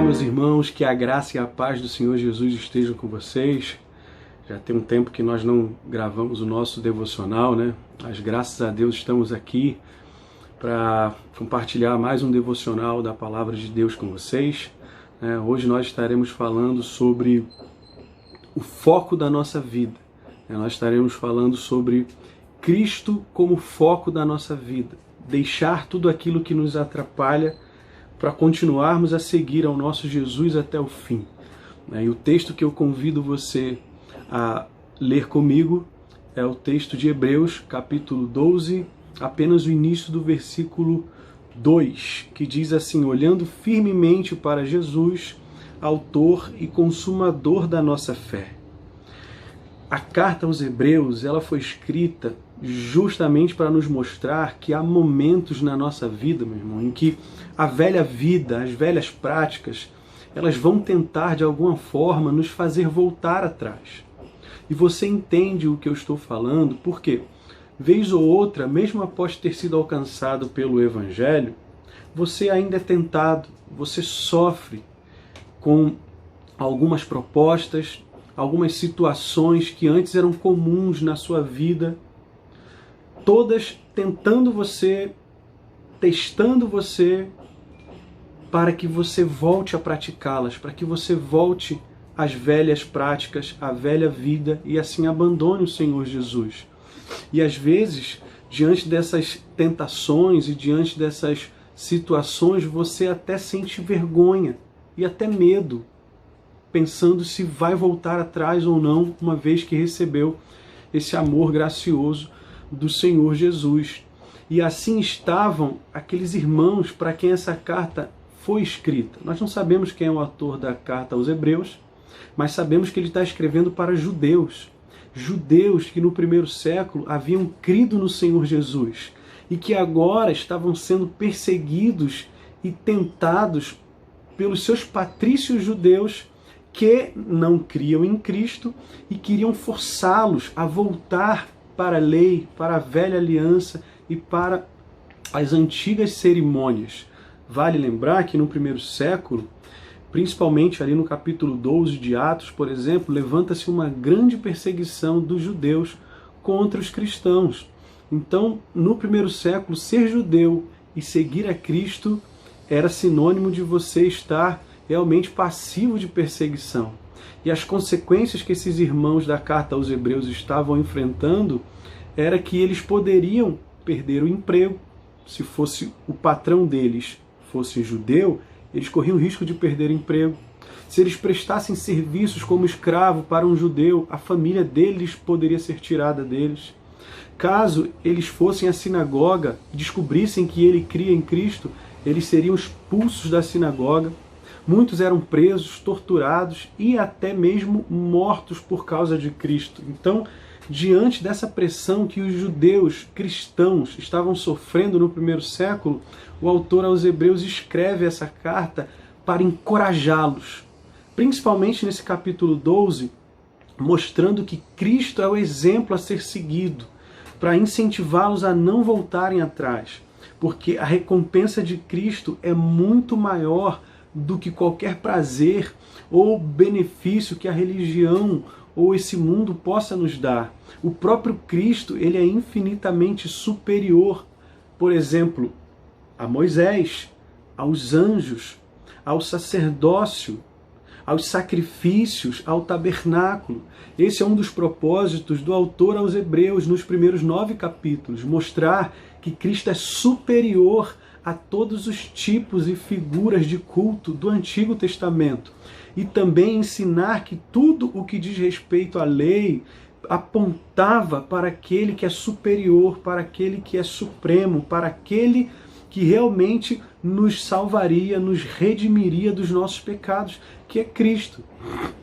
meus irmãos, que a graça e a paz do Senhor Jesus estejam com vocês. Já tem um tempo que nós não gravamos o nosso devocional, né? Mas graças a Deus estamos aqui para compartilhar mais um devocional da Palavra de Deus com vocês. Hoje nós estaremos falando sobre o foco da nossa vida. Nós estaremos falando sobre Cristo como foco da nossa vida. Deixar tudo aquilo que nos atrapalha para continuarmos a seguir ao nosso Jesus até o fim. E o texto que eu convido você a ler comigo é o texto de Hebreus, capítulo 12, apenas o início do versículo 2, que diz assim: olhando firmemente para Jesus, autor e consumador da nossa fé. A carta aos Hebreus, ela foi escrita justamente para nos mostrar que há momentos na nossa vida, meu irmão, em que a velha vida, as velhas práticas, elas vão tentar de alguma forma nos fazer voltar atrás. E você entende o que eu estou falando, porque vez ou outra, mesmo após ter sido alcançado pelo Evangelho, você ainda é tentado, você sofre com algumas propostas, algumas situações que antes eram comuns na sua vida, todas tentando você, testando você, para que você volte a praticá-las, para que você volte às velhas práticas, à velha vida, e assim abandone o Senhor Jesus. E às vezes, diante dessas tentações e diante dessas situações, você até sente vergonha e até medo, pensando se vai voltar atrás ou não, uma vez que recebeu esse amor gracioso do Senhor Jesus. E assim estavam aqueles irmãos para quem essa carta foi escrita. Nós não sabemos quem é o autor da carta aos Hebreus, mas sabemos que ele está escrevendo para judeus. Judeus que no primeiro século haviam crido no Senhor Jesus e que agora estavam sendo perseguidos e tentados pelos seus patrícios judeus que não criam em Cristo e queriam forçá-los a voltar para a lei, para a velha aliança e para as antigas cerimônias. Vale lembrar que no primeiro século, principalmente ali no capítulo 12 de Atos, por exemplo, levanta-se uma grande perseguição dos judeus contra os cristãos. Então, no primeiro século, ser judeu e seguir a Cristo era sinônimo de você estar realmente passivo de perseguição. E as consequências que esses irmãos da carta aos Hebreus estavam enfrentando era que eles poderiam perder o emprego. Se fosse o patrão deles fosse judeu, eles corriam o risco de perder o emprego. Se eles prestassem serviços como escravo para um judeu, a família deles poderia ser tirada deles. Caso eles fossem à sinagoga e descobrissem que ele cria em Cristo, eles seriam expulsos da sinagoga. Muitos eram presos, torturados e até mesmo mortos por causa de Cristo. Então, diante dessa pressão que os judeus cristãos estavam sofrendo no primeiro século, o autor aos Hebreus escreve essa carta para encorajá-los, principalmente nesse capítulo 12, mostrando que Cristo é o exemplo a ser seguido, para incentivá-los a não voltarem atrás, porque a recompensa de Cristo é muito maior do que qualquer prazer ou benefício que a religião ou esse mundo possa nos dar. O próprio Cristo, ele é infinitamente superior, por exemplo, a Moisés, aos anjos, ao sacerdócio, aos sacrifícios, ao tabernáculo. Esse é um dos propósitos do autor aos Hebreus nos primeiros 9 capítulos, mostrar que Cristo é superior a todos os tipos e figuras de culto do Antigo Testamento. E também ensinar que tudo o que diz respeito à lei apontava para aquele que é superior, para aquele que é supremo, para aquele que realmente nos salvaria, nos redimiria dos nossos pecados, que é Cristo.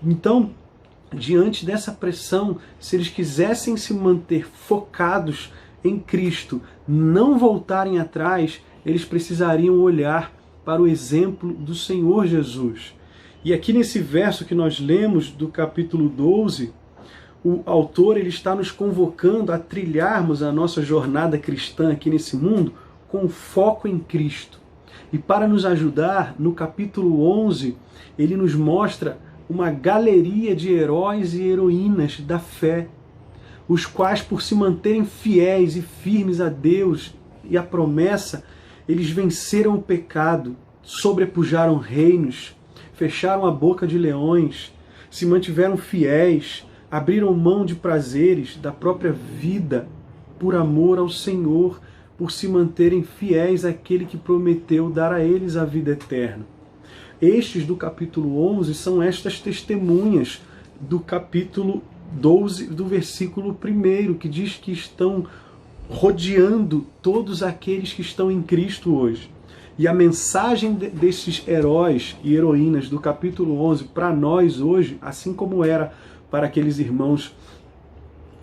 Então, diante dessa pressão, se eles quisessem se manter focados em Cristo, não voltarem atrás, eles precisariam olhar para o exemplo do Senhor Jesus. E aqui nesse verso que nós lemos do capítulo 12, o autor ele está nos convocando a trilharmos a nossa jornada cristã aqui nesse mundo com foco em Cristo. E para nos ajudar, no capítulo 11, ele nos mostra uma galeria de heróis e heroínas da fé, os quais, por se manterem fiéis e firmes a Deus e a promessa, eles venceram o pecado, sobrepujaram reinos, fecharam a boca de leões, se mantiveram fiéis, abriram mão de prazeres da própria vida por amor ao Senhor, por se manterem fiéis àquele que prometeu dar a eles a vida eterna. Estes do capítulo 11 são estas testemunhas do capítulo 12, do versículo 1, que diz que estão rodeando todos aqueles que estão em Cristo hoje. E a mensagem desses heróis e heroínas do capítulo 11 para nós hoje, assim como era para aqueles irmãos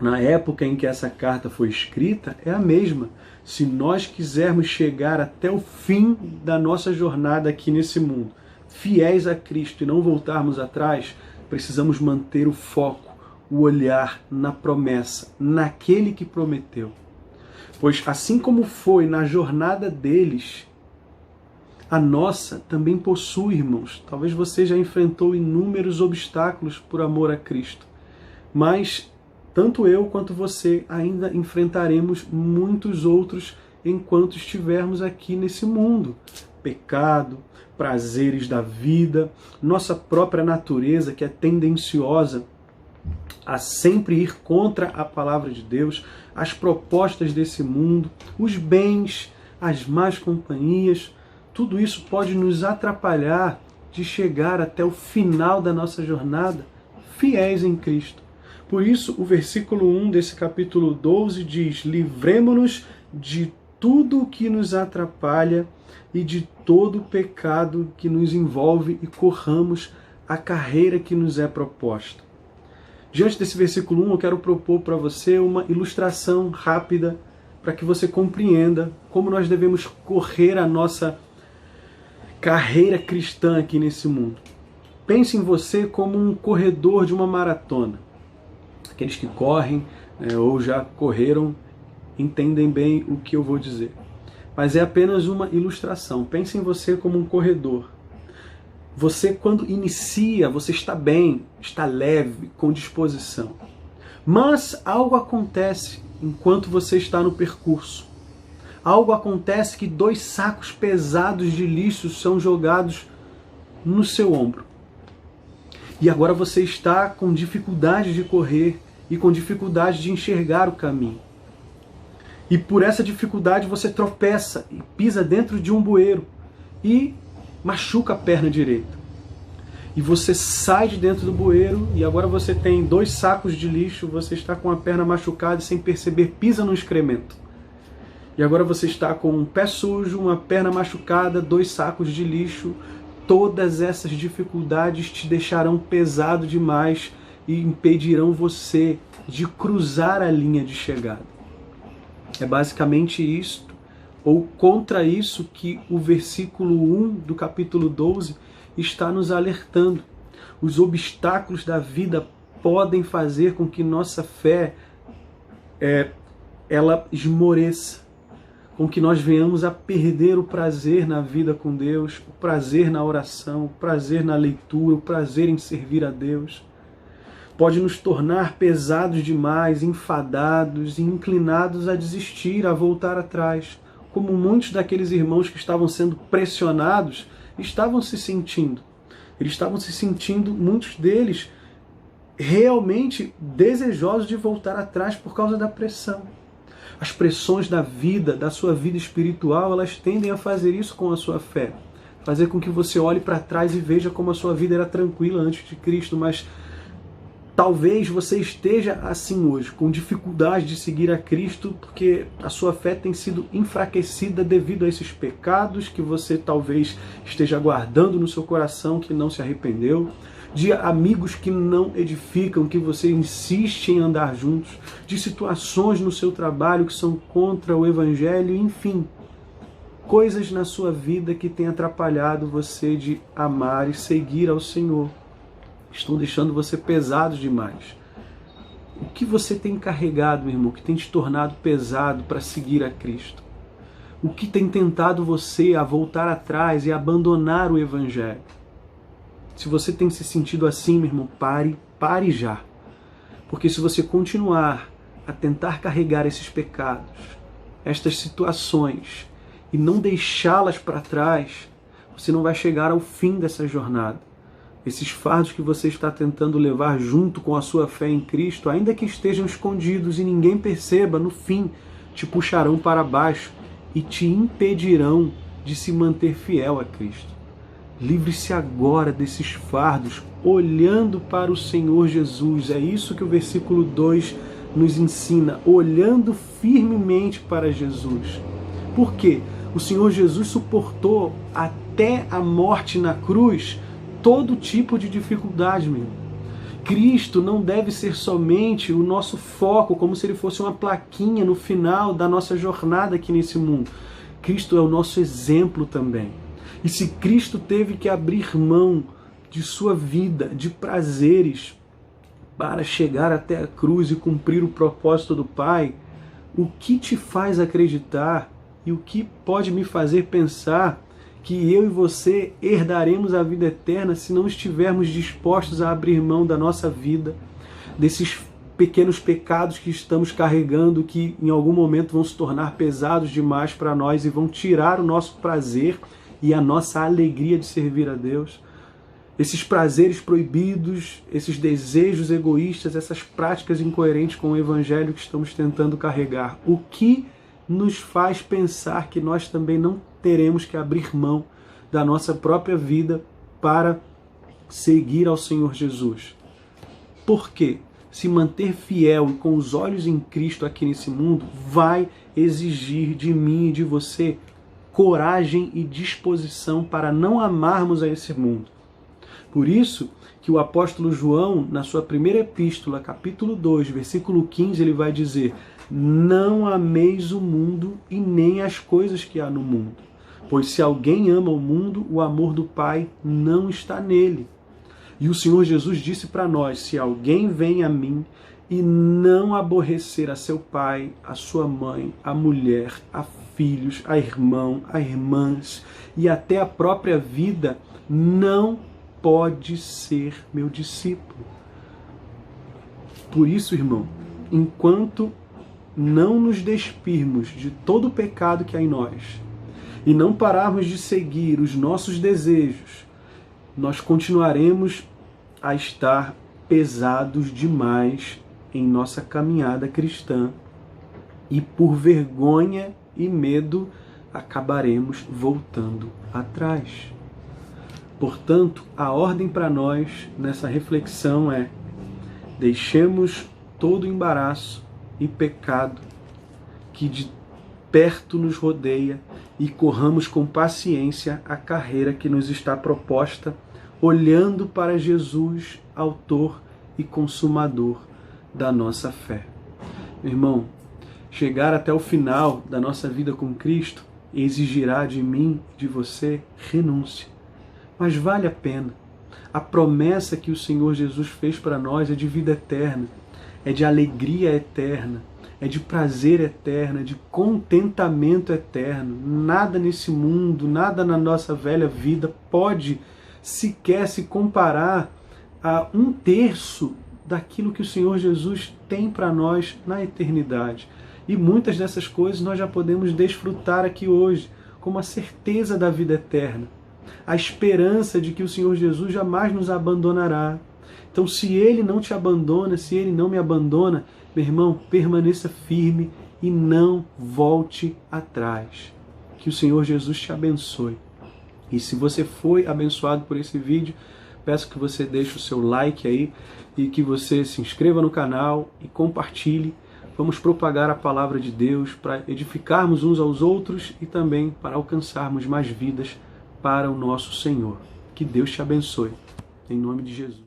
na época em que essa carta foi escrita, é a mesma. Se nós quisermos chegar até o fim da nossa jornada aqui nesse mundo, fiéis a Cristo e não voltarmos atrás, precisamos manter o foco, o olhar na promessa, naquele que prometeu. Pois assim como foi na jornada deles, a nossa também possui, irmãos. Talvez você já enfrentou inúmeros obstáculos por amor a Cristo, mas tanto eu quanto você ainda enfrentaremos muitos outros enquanto estivermos aqui nesse mundo. Pecado, prazeres da vida, nossa própria natureza que é tendenciosa a sempre ir contra a palavra de Deus, as propostas desse mundo, os bens, as más companhias, tudo isso pode nos atrapalhar de chegar até o final da nossa jornada fiéis em Cristo. Por isso, o versículo 1 desse capítulo 12 diz: livremo-nos de tudo o que nos atrapalha e de todo o pecado que nos envolve e corramos a carreira que nos é proposta. Diante desse versículo 1, eu quero propor para você uma ilustração rápida para que você compreenda como nós devemos correr a nossa carreira cristã aqui nesse mundo. Pense em você como um corredor de uma maratona. Aqueles que correm ou já correram entendem bem o que eu vou dizer. Mas é apenas uma ilustração. Pense em você como um corredor. Você, quando inicia, você está bem, está leve, com disposição. Mas algo acontece enquanto você está no percurso. Algo acontece que 2 sacos pesados de lixo são jogados no seu ombro. E agora você está com dificuldade de correr e com dificuldade de enxergar o caminho. E por essa dificuldade você tropeça e pisa dentro de um bueiro e machuca a perna direita. E você sai de dentro do bueiro e agora você tem 2 sacos de lixo, você está com a perna machucada e sem perceber pisa no excremento. E agora você está com um pé sujo, uma perna machucada, 2 sacos de lixo. Todas essas dificuldades te deixarão pesado demais e impedirão você de cruzar a linha de chegada. É basicamente isto, ou contra isso, que o versículo 1 do capítulo 12 está nos alertando. Os obstáculos da vida podem fazer com que nossa fé ela esmoreça, com que nós venhamos a perder o prazer na vida com Deus, o prazer na oração, o prazer na leitura, o prazer em servir a Deus. Pode nos tornar pesados demais, enfadados e inclinados a desistir, a voltar atrás, como muitos daqueles irmãos que estavam sendo pressionados estavam se sentindo. Eles estavam se sentindo, muitos deles, realmente desejosos de voltar atrás por causa da pressão. As pressões da vida, da sua vida espiritual, elas tendem a fazer isso com a sua fé. Fazer com que você olhe para trás e veja como a sua vida era tranquila antes de Cristo, mas talvez você esteja assim hoje, com dificuldade de seguir a Cristo, porque a sua fé tem sido enfraquecida devido a esses pecados que você talvez esteja guardando no seu coração, que não se arrependeu, de amigos que não edificam, que você insiste em andar juntos, de situações no seu trabalho que são contra o Evangelho, enfim, coisas na sua vida que têm atrapalhado você de amar e seguir ao Senhor. Estão deixando você pesado demais. O que você tem carregado, meu irmão, que tem te tornado pesado para seguir a Cristo? O que tem tentado você a voltar atrás e abandonar o Evangelho? Se você tem se sentido assim, meu irmão, pare já. Porque se você continuar a tentar carregar esses pecados, estas situações, e não deixá-las para trás, você não vai chegar ao fim dessa jornada. Esses fardos que você está tentando levar junto com a sua fé em Cristo, ainda que estejam escondidos e ninguém perceba, no fim te puxarão para baixo e te impedirão de se manter fiel a Cristo. Livre-se agora desses fardos, olhando para o Senhor Jesus. É isso que o versículo 2 nos ensina, olhando firmemente para Jesus. Por quê? O Senhor Jesus suportou até a morte na cruz todo tipo de dificuldade, meu irmão. Cristo não deve ser somente o nosso foco, como se ele fosse uma plaquinha no final da nossa jornada aqui nesse mundo. Cristo é o nosso exemplo também. E se Cristo teve que abrir mão de sua vida, de prazeres, para chegar até a cruz e cumprir o propósito do Pai, o que te faz acreditar e o que pode me fazer pensar que eu e você herdaremos a vida eterna se não estivermos dispostos a abrir mão da nossa vida, desses pequenos pecados que estamos carregando, que em algum momento vão se tornar pesados demais para nós e vão tirar o nosso prazer e a nossa alegria de servir a Deus? Esses prazeres proibidos, esses desejos egoístas, essas práticas incoerentes com o Evangelho que estamos tentando carregar. O que nos faz pensar que nós também não teremos que abrir mão da nossa própria vida para seguir ao Senhor Jesus? Por quê? Se manter fiel e com os olhos em Cristo aqui nesse mundo vai exigir de mim e de você coragem e disposição para não amarmos a esse mundo. Por isso que o apóstolo João, na sua primeira epístola, capítulo 2, versículo 15, ele vai dizer: não ameis o mundo e nem as coisas que há no mundo. Pois se alguém ama o mundo, o amor do Pai não está nele. E o Senhor Jesus disse para nós: se alguém vem a mim e não aborrecer a seu pai, a sua mãe, a mulher, a filhos, a irmão, a irmãs e até a própria vida, não pode ser meu discípulo. Por isso, irmão, enquanto não nos despirmos de todo o pecado que há em nós e não pararmos de seguir os nossos desejos, nós continuaremos a estar pesados demais em nossa caminhada cristã e por vergonha e medo acabaremos voltando atrás. Portanto, a ordem para nós nessa reflexão é: deixemos todo o embaraço e pecado que de perto nos rodeia e corramos com paciência a carreira que nos está proposta, olhando para Jesus, autor e consumador da nossa fé. Meu irmão, chegar até o final da nossa vida com Cristo exigirá de mim e de você renúncia. Mas vale a pena. A promessa que o Senhor Jesus fez para nós é de vida eterna, é de alegria eterna, é de prazer eterno, é de contentamento eterno. Nada nesse mundo, nada na nossa velha vida pode sequer se comparar a 1/3 daquilo que o Senhor Jesus tem para nós na eternidade. E muitas dessas coisas nós já podemos desfrutar aqui hoje, como a certeza da vida eterna, a esperança de que o Senhor Jesus jamais nos abandonará. Então, se Ele não te abandona, se Ele não me abandona, meu irmão, permaneça firme e não volte atrás. Que o Senhor Jesus te abençoe. E se você foi abençoado por esse vídeo, peço que você deixe o seu like aí e que você se inscreva no canal e compartilhe. Vamos propagar a palavra de Deus para edificarmos uns aos outros e também para alcançarmos mais vidas para o nosso Senhor. Que Deus te abençoe. Em nome de Jesus.